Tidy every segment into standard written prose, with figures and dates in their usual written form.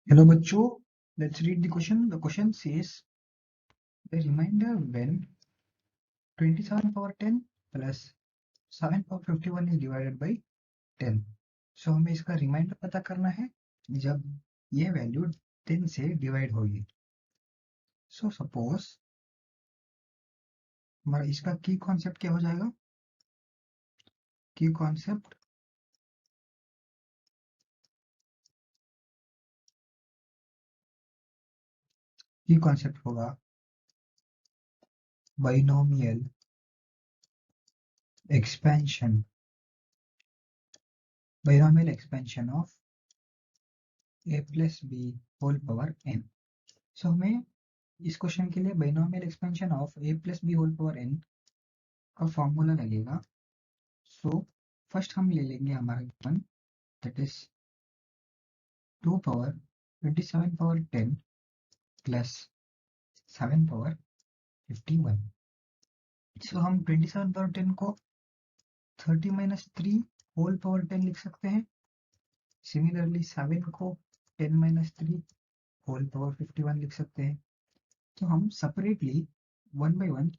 Hello बच्चों, let's read the question. The question says the remainder when 27 power 10 plus 7 power 51 is divided by 10. So हमें इसका reminder पता करना है जब ये वैल्यू 10 से डिवाइड होगी. So suppose हमारा इसका की कॉन्सेप्ट क्या हो जाएगा? की कॉन्सेप्ट होगा binomial expansion of a plus b whole power n. So हमें इस क्वेश्चन के लिए binomial expansion of a plus b whole power n का फॉर्मूला लगेगा. सो फर्स्ट हम ले लेंगे हमारा given that is 2 power 27 power 10 plus 7 power 51. So हम 27 पावर 10 को 30 माइनस 3 होल पावर 10 लिख सकते हैं. सिमिलरली 7 को 10 माइनस 3 होल पावर 51 लिख सकते हैं. तो हम सेपरेटली वन बाय वन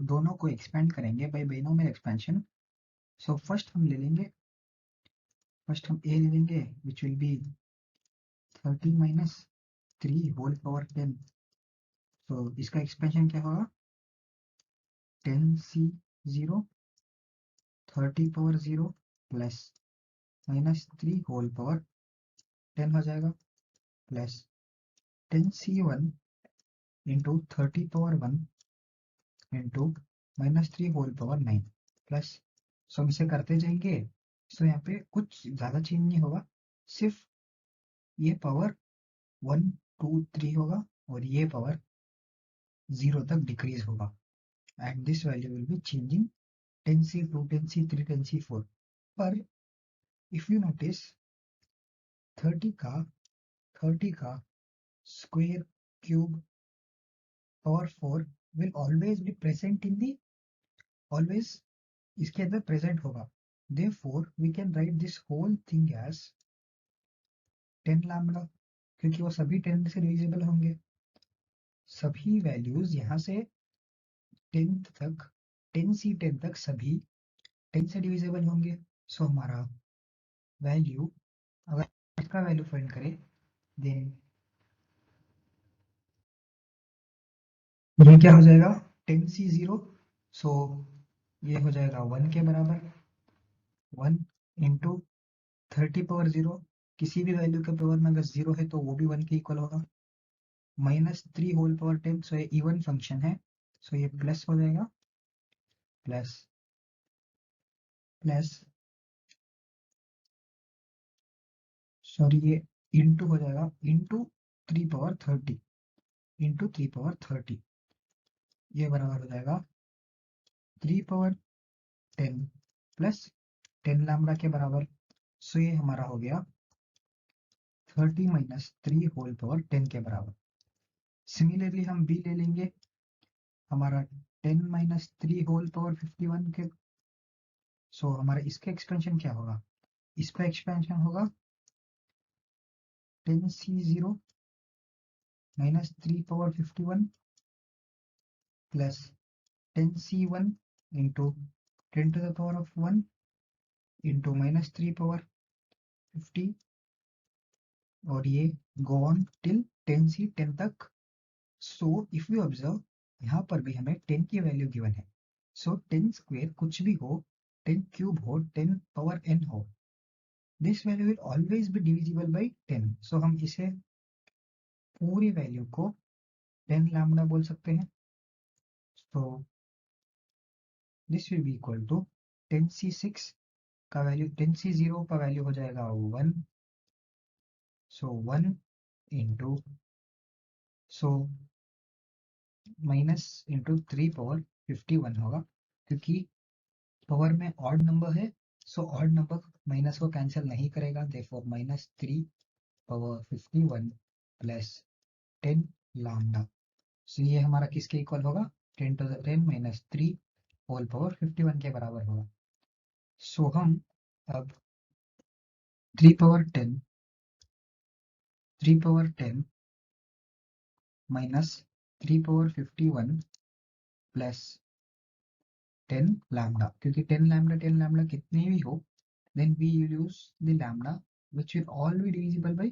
दोनों को एक्सपेंड करेंगे by binomial expansion. So first हम ए ले लेंगे which will be 30 minus 3 whole power 10. तो इसका एक्सपेंशन क्या होगा? 10c0 30 power 0 plus minus 3 whole power 10 हो जाएगा plus 10c1 into 30 power 1 into minus 3 whole power 9 plus. So हम इसे करते जाएंगे. सो यहाँ पे कुछ ज़्यादा चेंज नहीं होगा, सिर्फ ये पावर 1 2 3 होगा और ये पावर 0 तक डिक्रीज होगा. And this value will be changing 10c2 10c3 10c4. पर इफ यू नोटिस 30 का square cube power 4 will always be present in the always इसके अंदर प्रेजेंट होगा. therefore we can write this whole thing as 10 lambda, क्योंकि वो सभी 10 से divisible होंगे. सभी वैल्यूज यहाँ से 10 तक 10 तक सभी 10 से डिविजिबल होंगे. सो हमारा वैल्यू, अगर इसका वैल्यू फाइंड करें देन ये क्या हो जाएगा? 10c0. सो ये हो जाएगा 1 के बराबर. 1 इंटू 30 पावर 0, किसी भी वैल्यू के पावर में अगर 0 है तो वो भी 1 के इक्वल होगा. Minus 3 whole power 10. सो ये इवन फंक्शन है, सो ये प्लस हो जाएगा प्लस प्लस सॉरी ये इंटू हो जाएगा इंटू 3 पावर 30 इंटू 3 पावर 30. ये बराबर हो जाएगा 3 पावर 10 प्लस 10 लैम्बडा के बराबर. सो ये हमारा हो गया 30 माइनस 3 होल पावर 10 के बराबर. सिमिलरली हम बी ले लेंगे, हमारा 10 माइनस 3 होल पावर 51 के. सो हमारा इसका एक्सपेंशन क्या होगा? इसका एक्सपेंशन होगा 10c0 minus 3 power 51 plus 10c1 into 10 to the power of 1 into minus 3 power 50 और ये गो ऑन टिल 10c 10 तक. सो इफ यू ऑब्जर्व यहाँ पर भी हमें 10 की वैल्यू गिवन है. सो 10 स्क्वायर कुछ भी हो, 10 क्यूब हो, 10 पावर n हो, this value will always be divisible by 10. सो हम इसे पूरी वैल्यू को 10 लैम्बडा बोल सकते हैं. So this will be equal to 10c6 का वैल्यू 10c0 का वैल्यू हो जाएगा 1. So 1 into so minus into 3 power 51 होगा, क्योंकि पावर में ऑड नंबर है. सो ऑड नंबर माइनस को कैंसिल नहीं करेगा, therefore minus 3 power 51 plus 10 lambda. So ये हमारा किसके इक्वल होगा? 10 to the 10 minus 3 whole power 51 के बराबर होगा. सो हम अब 3 power 10 3 power 10 minus 3 power 51 plus 10 lambda, क्योंकि 10 lambda कितने भी हो, then we will use the lambda which will all be divisible by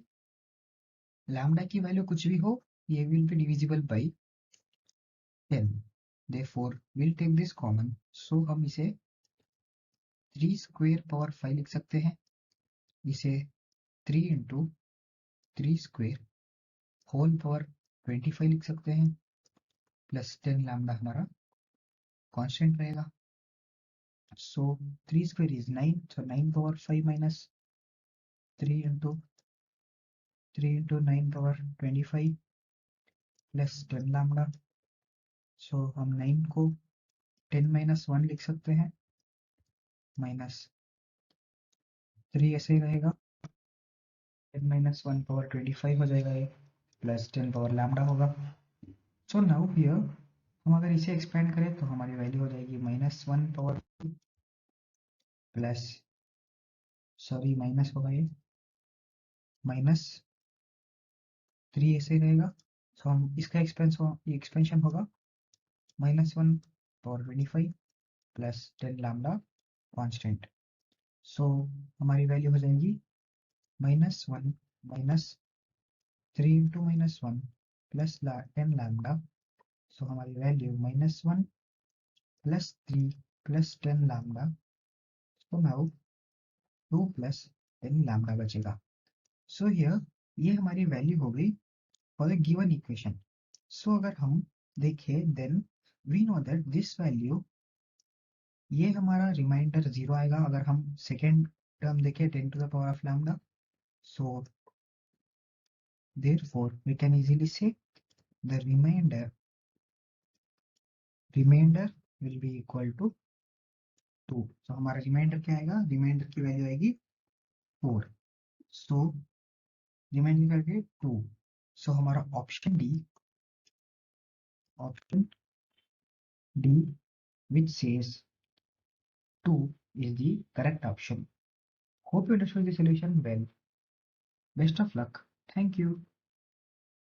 lambda की वैल्यू कुछ भी हो, ये will be divisible by 10. Therefore we'll take this common, so हम इसे 3 square power 5 लिख सकते हैं, इसे 3 into 3 square whole power 25 लिख सकते हैं, प्लस 10 lambda हमारा कांस्टेंट रहेगा. So 3 square is 9, so 9 power 5 minus 3 into 9 power 25 plus 10 lambda. So हम 9 को 10 minus 1 लिख सकते हैं, minus 3 ऐसे ही रहेगा, 10 minus 1 power 25 हो जाएगा ये, plus 10 power lambda होगा. So now here हम अगर इसे एक्सपेंड करें तो हमारी वैल्यू हो जाएगी -1 पावर प्लस, सॉरी माइनस होगा ये, -3 ऐसे ही रहेगा. सो हम इसका एक्सपेंशन होगा -1 power 25 plus 10 lambda constant. So हमारी वैल्यू हो जाएगी -1 minus 3 into -1 plus 10 lambda. So हमारी value -1 plus 3 plus 10 lambda. So now 2 plus 10 lambda बचेगा. सो हियर ये हमारी वैल्यू हो गई for the given equation. So अगर हम देखें then we know that this value, ये हमारा रिमाइंडर 0 आएगा अगर हम सेकेंड टर्म देखें 10 to the power of lambda. So therefore we can easily say the remainder will be equal to 2. So हमारा रिमाइंडर क्या आएगा, रिमाइंडर की वैल्यू आएगी 4. So रिमाइंडर करके 2. So हमारा option D which says 2 is the correct option. Hope you understood the solution well. Best of luck. Thank you.